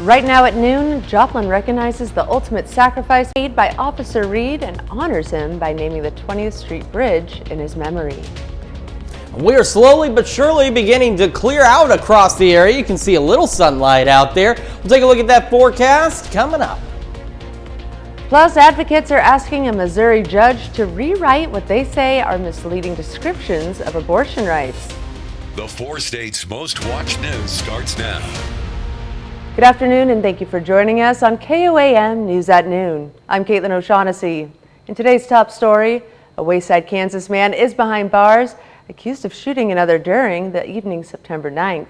Right now at noon, Joplin recognizes the ultimate sacrifice made by Officer Reed and honors him by naming the 20th Street Bridge in his memory. We are slowly but surely beginning to clear out across the area. You can see a little sunlight out there. We'll take a look at that forecast coming up. Plus, advocates are asking a Missouri judge to rewrite what they say are misleading descriptions of abortion rights. The 4 states' most watched news starts now. Good afternoon and thank you for joining us on KOAM News at Noon. I'm Caitlin O'Shaughnessy. In today's top story, a Wayside, Kansas man is behind bars accused of shooting another during the evening September 9th.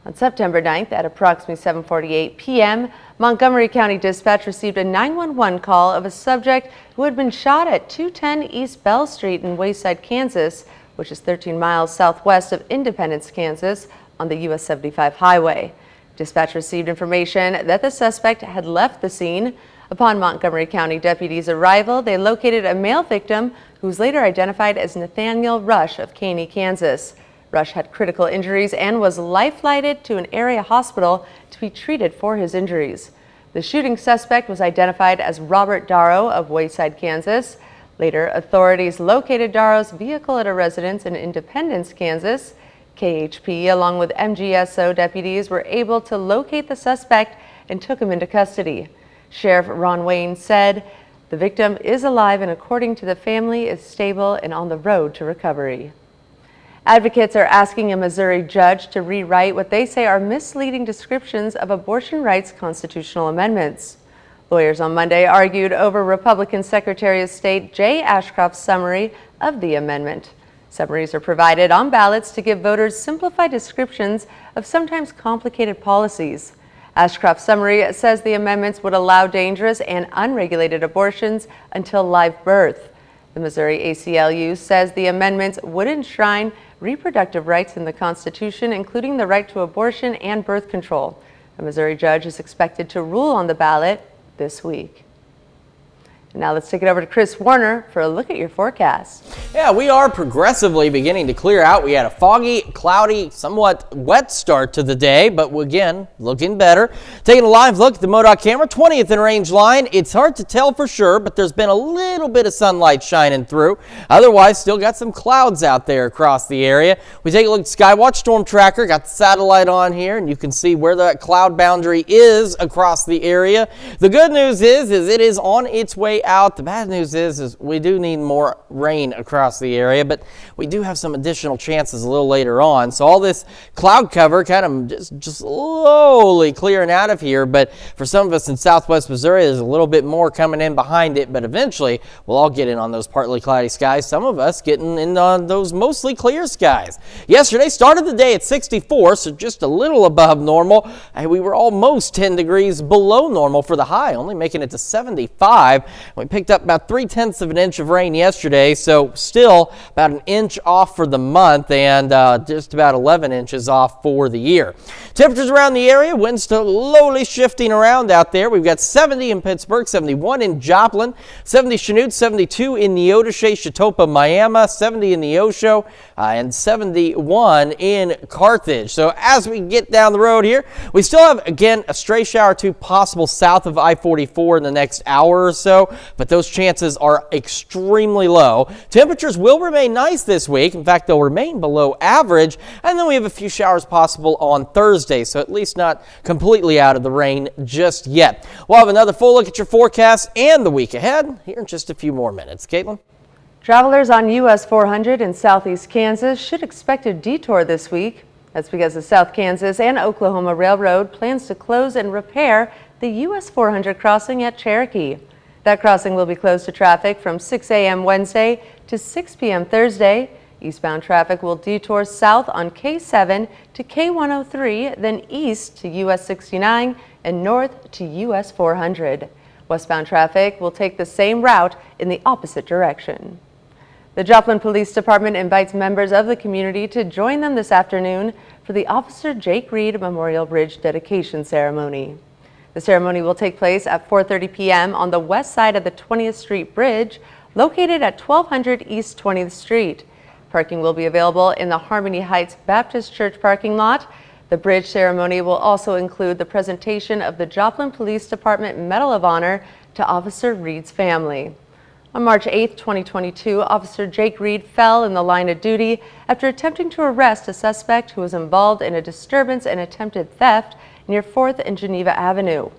On September 9th at approximately 7:48 p.m., Montgomery County Dispatch received a 911 call of a subject who had been shot at 210 East Bell Street in Wayside, Kansas, which is 13 miles southwest of Independence, Kansas, on the US 75 highway. Dispatch received information that the suspect had left the scene. Upon Montgomery County deputies' arrival, they located a male victim who was later identified as Nathaniel Rush of Caney, Kansas. Rush had critical injuries and was life-flighted to an area hospital to be treated for his injuries. The shooting suspect was identified as Robert Darrow of Wayside, Kansas. Later, authorities located Darrow's vehicle at a residence in Independence, Kansas. KHP, along with MGSO deputies, were able to locate the suspect and took him into custody. Sheriff Ron Wayne said, "The victim is alive and according to the family is stable and on the road to recovery." Advocates are asking a Missouri judge to rewrite what they say are misleading descriptions of abortion rights constitutional amendments. Lawyers on Monday argued over Republican Secretary of State Jay Ashcroft's summary of the amendment. Summaries are provided on ballots to give voters simplified descriptions of sometimes complicated policies. Ashcroft's summary says the amendments would allow dangerous and unregulated abortions until live birth. The Missouri ACLU says the amendments would enshrine reproductive rights in the Constitution, including the right to abortion and birth control. A Missouri judge is expected to rule on the ballot this week. Now let's take it over to Chris Warner for a look at your forecast. Yeah, we are progressively beginning to clear out. We had a foggy, cloudy, somewhat wet start to the day, but again, looking better. Taking a live look at the MoDOT camera, 20th in range line. It's hard to tell for sure, but there's been a little bit of sunlight shining through. Otherwise, still got some clouds out there across the area. We take a look at Skywatch Storm Tracker, got the satellite on here, and you can see where that cloud boundary is across the area. The good news is it is on its way out. The bad news is we do need more rain across the area, but we do have some additional chances a little later on. So all this cloud cover kind of just slowly clearing out of here, but for some of us in southwest Missouri, there's a little bit more coming in behind it, but eventually we'll all get in on those partly cloudy skies. Some of us getting in on those mostly clear skies. Yesterday started the day at 64, so just a little above normal, and we were almost 10 degrees below normal for the high, only making it to 75. We picked up about 3/10 of an inch of rain yesterday, so still about an inch off for the month and just about 11 inches off for the year. Temperatures around the area, winds slowly shifting around out there. We've got 70 in Pittsburgh, 71 in Joplin, 70 Chanute, 72 in Neodesha, Chetopa, Miami, 70 in Neosho, and 71 in Carthage. So as we get down the road here, we still have, again, a stray shower or two possible south of I-44 in the next hour or so, but those chances are extremely low. Temperatures will remain nice this week. In fact, they'll remain below average, and then we have a few showers possible on Thursday, so at least not completely out of the rain just yet. We'll have another full look at your forecast and the week ahead here in just a few more minutes. Caitlin? Travelers on US 400 in southeast Kansas should expect a detour this week. That's because the South Kansas and Oklahoma Railroad plans to close and repair the US 400 crossing at Cherokee. That crossing will be closed to traffic from 6 a.m. Wednesday to 6 p.m. Thursday. Eastbound traffic will detour south on K7 to K103, then east to US 69 and north to US 400. Westbound traffic will take the same route in the opposite direction. The Joplin Police Department invites members of the community to join them this afternoon for the Officer Jake Reed Memorial Bridge dedication ceremony. The ceremony will take place at 4:30 p.m. on the west side of the 20th Street Bridge, located at 1200 East 20th Street. Parking will be available in the Harmony Heights Baptist Church parking lot. The bridge ceremony will also include the presentation of the Joplin Police Department Medal of Honor to Officer Reed's family. On March 8, 2022, Officer Jake Reed fell in the line of duty after attempting to arrest a suspect who was involved in a disturbance and attempted theft near 4th and Geneva Avenue.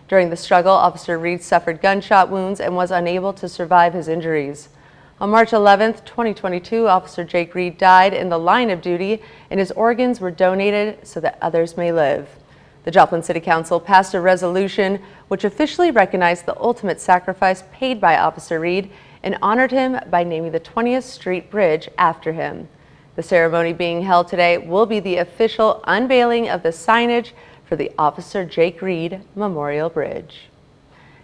During the struggle, Officer Reed suffered gunshot wounds and was unable to survive his injuries. On March 11, 2022, Officer Jake Reed died in the line of duty and his organs were donated so that others may live. The Joplin City Council passed a resolution which officially recognized the ultimate sacrifice paid by Officer Reed and honored him by naming the 20th Street Bridge after him. The ceremony being held today will be the official unveiling of the signage for the Officer Jake Reed Memorial Bridge.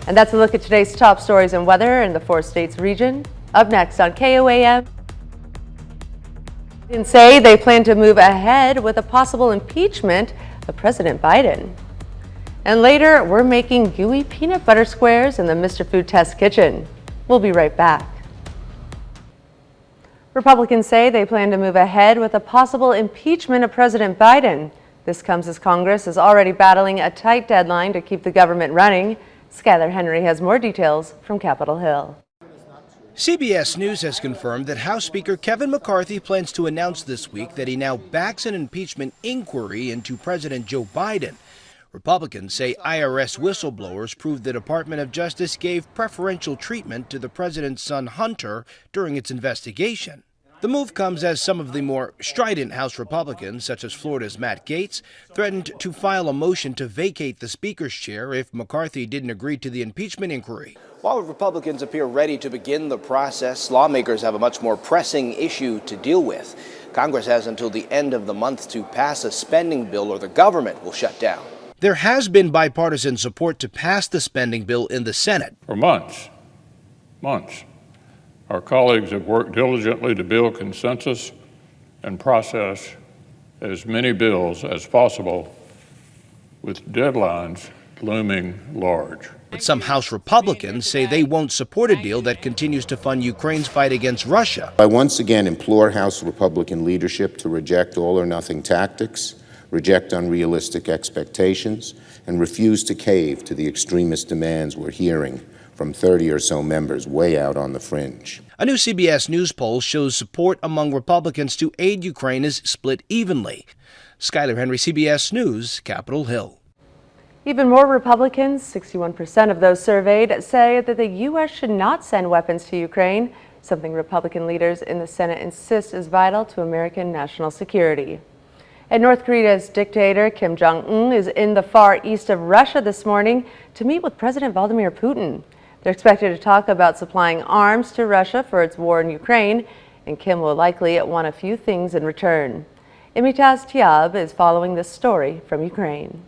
And that's a look at today's top stories and weather in the 4 states region. Up next on KOAM, and say they plan to move ahead with a possible impeachment of President Biden. And later, we're making gooey peanut butter squares in the Mr. Food Test kitchen. We'll be right back. Republicans say they plan to move ahead with a possible impeachment of President Biden. This comes as Congress is already battling a tight deadline to keep the government running. Skylar Henry has more details from Capitol Hill. CBS News has confirmed that House Speaker Kevin McCarthy plans to announce this week that he now backs an impeachment inquiry into President Joe Biden. Republicans say IRS whistleblowers proved the Department of Justice gave preferential treatment to the president's son Hunter during its investigation. The move comes as some of the more strident House Republicans, such as Florida's Matt Gaetz, threatened to file a motion to vacate the Speaker's chair if McCarthy didn't agree to the impeachment inquiry. While Republicans appear ready to begin the process, lawmakers have a much more pressing issue to deal with. Congress has until the end of the month to pass a spending bill or the government will shut down. There has been bipartisan support to pass the spending bill in the Senate. For months, our colleagues have worked diligently to build consensus and process as many bills as possible, with deadlines looming large. But some House Republicans say they won't support a deal that continues to fund Ukraine's fight against Russia. I once again implore House Republican leadership to reject all-or-nothing tactics, reject unrealistic expectations, and refuse to cave to the extremist demands we're hearing from 30 or so members way out on the fringe. A new CBS News poll shows support among Republicans to aid Ukraine is split evenly. Skylar Henry, CBS News, Capitol Hill. Even more Republicans, 61% of those surveyed, say that the U.S. should not send weapons to Ukraine, something Republican leaders in the Senate insist is vital to American national security. And North Korea's dictator Kim Jong-un is in the far east of Russia this morning to meet with President Vladimir Putin. They're expected to talk about supplying arms to Russia for its war in Ukraine, and Kim will likely want a few things in return. Imitaz Tiab is following this story from Ukraine.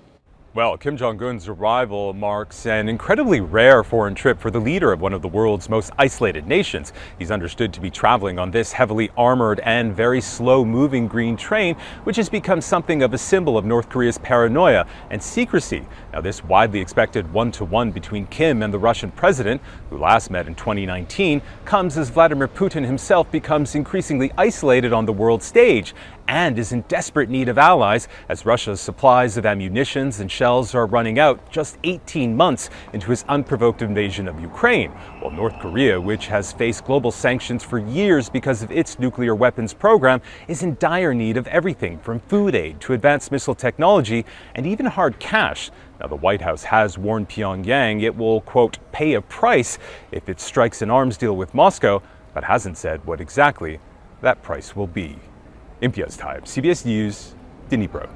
Well, Kim Jong-un's arrival marks an incredibly rare foreign trip for the leader of one of the world's most isolated nations. He's understood to be traveling on this heavily armored and very slow-moving green train, which has become something of a symbol of North Korea's paranoia and secrecy. Now, this widely expected one-to-one between Kim and the Russian president, who last met in 2019, comes as Vladimir Putin himself becomes increasingly isolated on the world stage and is in desperate need of allies as Russia's supplies of ammunition and shells are running out just 18 months into his unprovoked invasion of Ukraine, while North Korea, which has faced global sanctions for years because of its nuclear weapons program, is in dire need of everything from food aid to advanced missile technology and even hard cash. Now, the White House has warned Pyongyang it will, quote, pay a price if it strikes an arms deal with Moscow, but hasn't said what exactly that price will be. Imtiaz Taib, CBS News, Dnipro.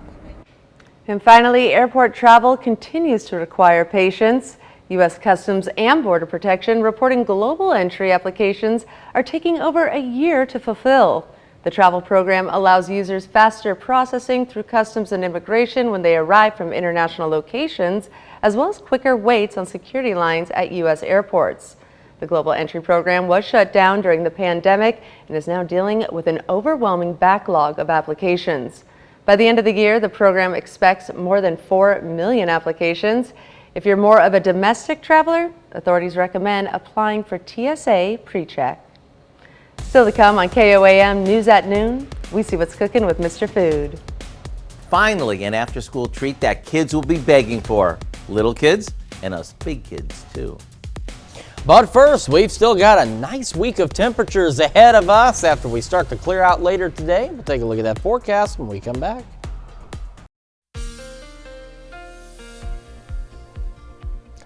And finally, airport travel continues to require patience. U.S. Customs and Border Protection reporting global entry applications are taking over a year to fulfill. The travel program allows users faster processing through Customs and Immigration when they arrive from international locations, as well as quicker waits on security lines at U.S. airports. The Global Entry Program was shut down during the pandemic and is now dealing with an overwhelming backlog of applications. By the end of the year, the program expects more than 4 million applications. If you're more of a domestic traveler, authorities recommend applying for TSA PreCheck. Still to come on KOAM News at Noon, we see what's cooking with Mr. Food. finally an after-school treat that kids will be begging for. Little kids and us big kids too. But first, we've still got a nice week of temperatures ahead of us after we start to clear out later today. We'll take a look at that forecast when we come back.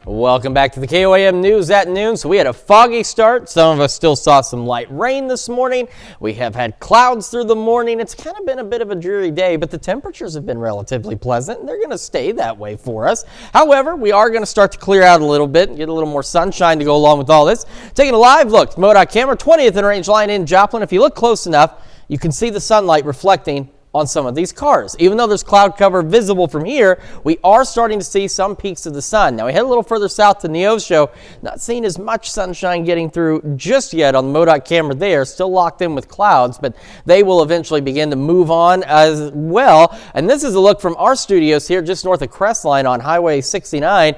Welcome back to the KOAM News at noon. So we had a foggy start. Some of us still saw some light rain this morning. We have had clouds through the morning. It's kind of been a bit of a dreary day, but the temperatures have been relatively pleasant, and they're going to stay that way for us. However, we are going to start to clear out a little bit and get a little more sunshine to go along with all this. Taking a live look, MoDOT camera, 20th and Range line in Joplin. If you look close enough, you can see the sunlight reflecting on some of these cars. Even though there's cloud cover visible from here, we are starting to see some peaks of the sun. Now we head a little further south to Neosho, not seeing as much sunshine getting through just yet on the MoDOT camera there, still locked in with clouds, but they will eventually begin to move on as well. And this is a look from our studios here just north of Crestline on Highway 69.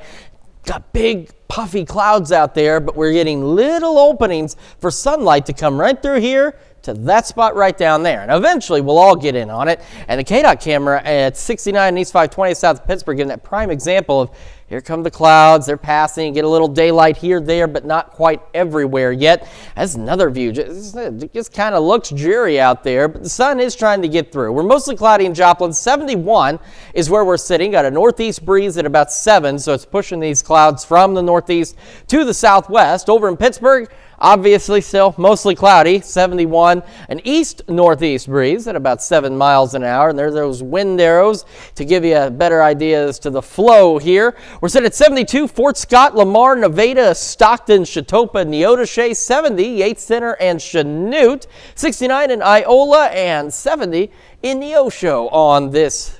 Got big puffy clouds out there, but we're getting little openings for sunlight to come right through here to that spot right down there. And eventually we'll all get in on it. And the KDOT camera at 69 and East 520 south of Pittsburgh, giving that prime example of here come the clouds, they're passing, get a little daylight here, there, but not quite everywhere yet. That's another view. It just kind of looks dreary out there, but the sun is trying to get through. We're mostly cloudy in Joplin. 71 is where we're sitting. Got a northeast breeze at about 7, so it's pushing these clouds from the northeast to the southwest. Over in Pittsburgh, obviously still mostly cloudy, 71, an east-northeast breeze at about 7 miles an hour. And there's those wind arrows to give you a better idea as to the flow here. We're sitting at 72, Fort Scott, Lamar, Nevada, Stockton, Chatopa, Neodesha, 70, Yates Center, and Chanute, 69 in Iola, and 70 in Neosho on this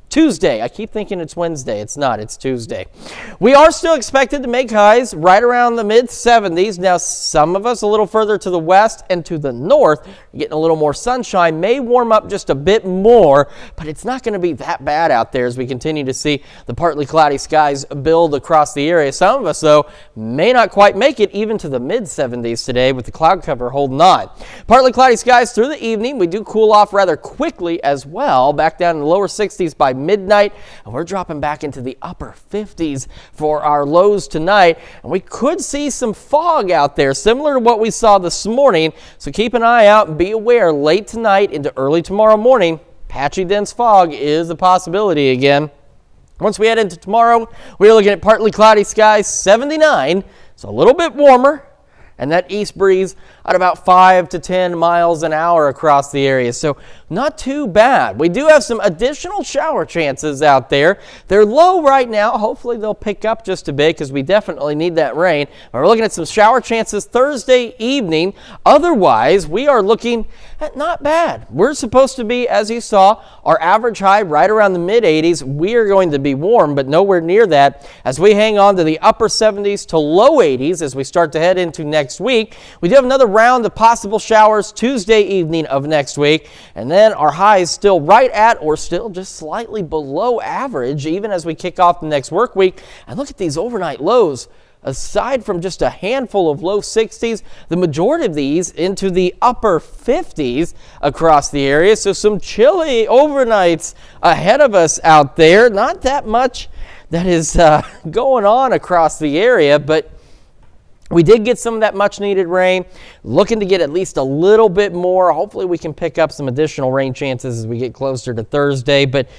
Tuesday. I keep thinking it's Wednesday. It's not. It's Tuesday. We are still expected to make highs right around the mid-70s. Now, some of us a little further to the west and to the north, getting a little more sunshine, may warm up just a bit more, but it's not going to be that bad out there as we continue to see the partly cloudy skies build across the area. Some of us, though, may not quite make it even to the mid-70s today with the cloud cover holding on. Partly cloudy skies through the evening. We do cool off rather quickly as well, back down in the lower 60s by midnight, and we're dropping back into the upper 50s for our lows tonight, and we could see some fog out there similar to what we saw this morning, so keep an eye out and be aware late tonight into early tomorrow morning. Patchy dense fog is a possibility again. Once we head into tomorrow, we're looking at partly cloudy skies, 79, so a little bit warmer, and that east breeze at about 5 to 10 miles an hour across the area. So not too bad. We do have some additional shower chances out there. They're low right now. Hopefully they'll pick up just a bit because we definitely need that rain. We're looking at some shower chances Thursday evening. Otherwise, we are looking at not bad. We're supposed to be, as you saw, our average high right around the mid-80s. We are going to be warm, but nowhere near that as we hang on to the upper 70s to low 80s as we start to head into next week. We do have another round of possible showers Tuesday evening of next week, and then our highs still right at or still just slightly below average even as we kick off the next work week. And look at these overnight lows. Aside from just a handful of low 60s, the majority of these into the upper 50s across the area. So some chilly overnights ahead of us out there. Not that much that is going on across the area, but we did get some of that much needed rain. Looking to get at least a little bit more. Hopefully we can pick up some additional rain chances as we get closer to Thursday. But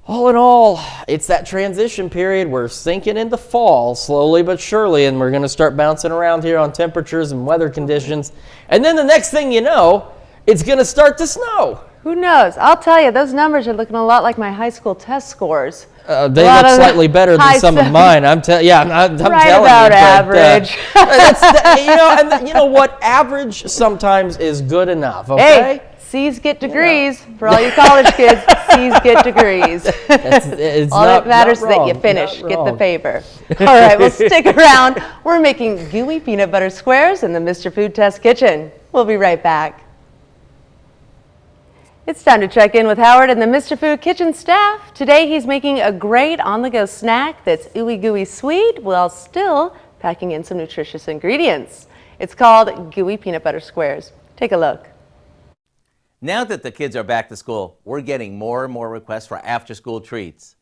all in all, it's that transition period. We're sinking into fall slowly but surely, and we're going to start bouncing around here on temperatures and weather conditions. And then the next thing you know, it's going to start to snow. Who knows? I'll tell you, those numbers are looking a lot like my high school test scores. They look slightly better than some of mine. I'm telling you. Right about average. And you know what? Average sometimes is good enough. Okay. Hey, C's get degrees for all you college kids. C's get degrees. All that matters is that you finish, get the paper. All right, well, stick around. We're making gooey peanut butter squares in the Mr. Food Test kitchen. We'll be right back. It's time to check in with Howard and the Mr. Food kitchen staff. Today he's making a great on-the-go snack that's ooey gooey sweet while still packing in some nutritious ingredients. It's called gooey peanut butter squares. Take a look. Now that the kids are back to school, we're getting more and more requests for after-school treats.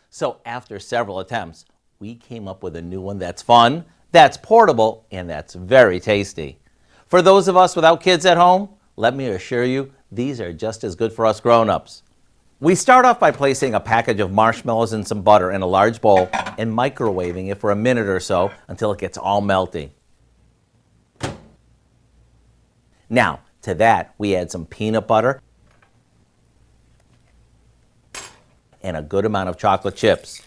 So after several attempts, we came up with a new one that's fun, that's portable, and that's very tasty. For those of us without kids at home, let me assure you, these are just as good for us grown-ups. We start off by placing a package of marshmallows and some butter in a large bowl and microwaving it for a minute or so until it gets all melty. Now, to that, we add some peanut butter and a good amount of chocolate chips.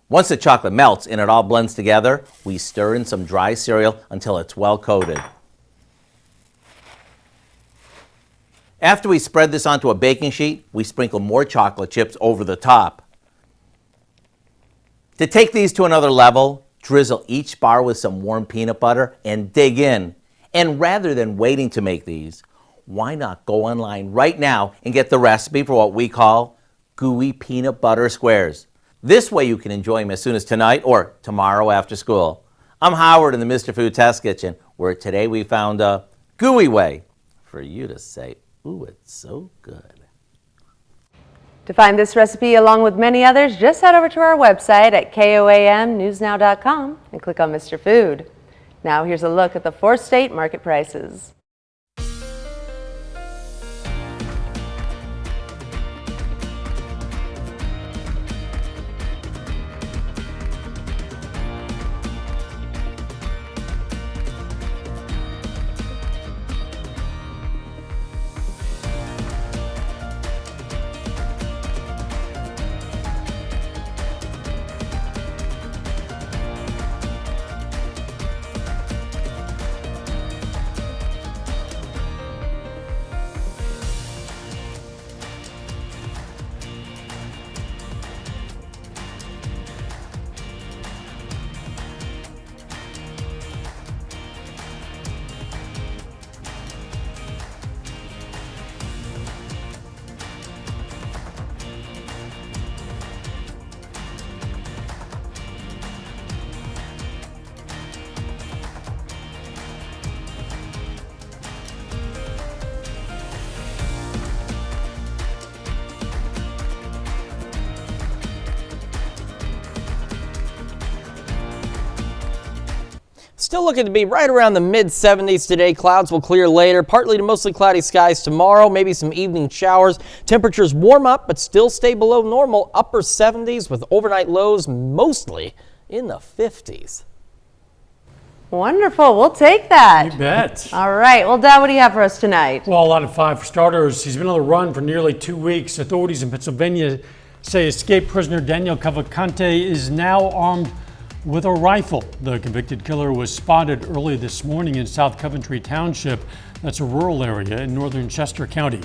Once the chocolate melts and it all blends together, we stir in some dry cereal until it's well coated. After we spread this onto a baking sheet, we sprinkle more chocolate chips over the top. To take these to another level, drizzle each bar with some warm peanut butter and dig in. And rather than waiting to make these, why not go online right now and get the recipe for what we call gooey peanut butter squares. This way you can enjoy them as soon as tonight or tomorrow after school. I'm Howard in the Mr. Food Test Kitchen, where today we found a gooey way for you to say, ooh, it's so good. To find this recipe along with many others, just head over to our website at KOAMnewsnow.com and click on Mr. Food. Now here's a look at the 4th state market prices. Still looking to be right around the mid-70s today. Clouds will clear later. Partly to mostly cloudy skies tomorrow. Maybe some evening showers. Temperatures warm up but still stay below normal. Upper 70s with overnight lows mostly in the 50s. Wonderful. We'll take that. You bet. All right. Well, Dad, what do you have for us tonight? Well, a lot of 5 starters. He's been on the run for nearly 2 weeks. Authorities in Pennsylvania say escaped prisoner Daniel Cavalcante is now armed with a rifle. The convicted killer was spotted early this morning in South Coventry Township. That's a rural area in northern Chester County.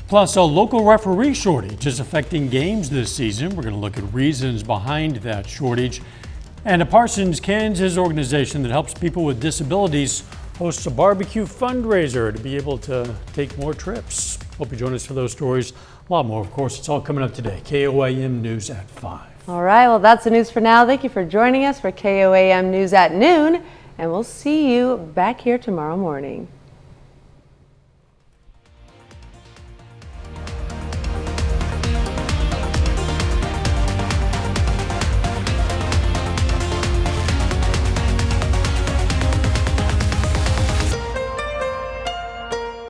Plus, a local referee shortage is affecting games this season. We're going to look at reasons behind that shortage. And a Parsons, Kansas organization that helps people with disabilities hosts a barbecue fundraiser to be able to take more trips. Hope you join us for those stories. A lot more, of course. It's all coming up today. KOAM News at 5. All right. Well, that's the news for now. Thank you for joining us for KOAM News at noon. And we'll see you back here tomorrow morning.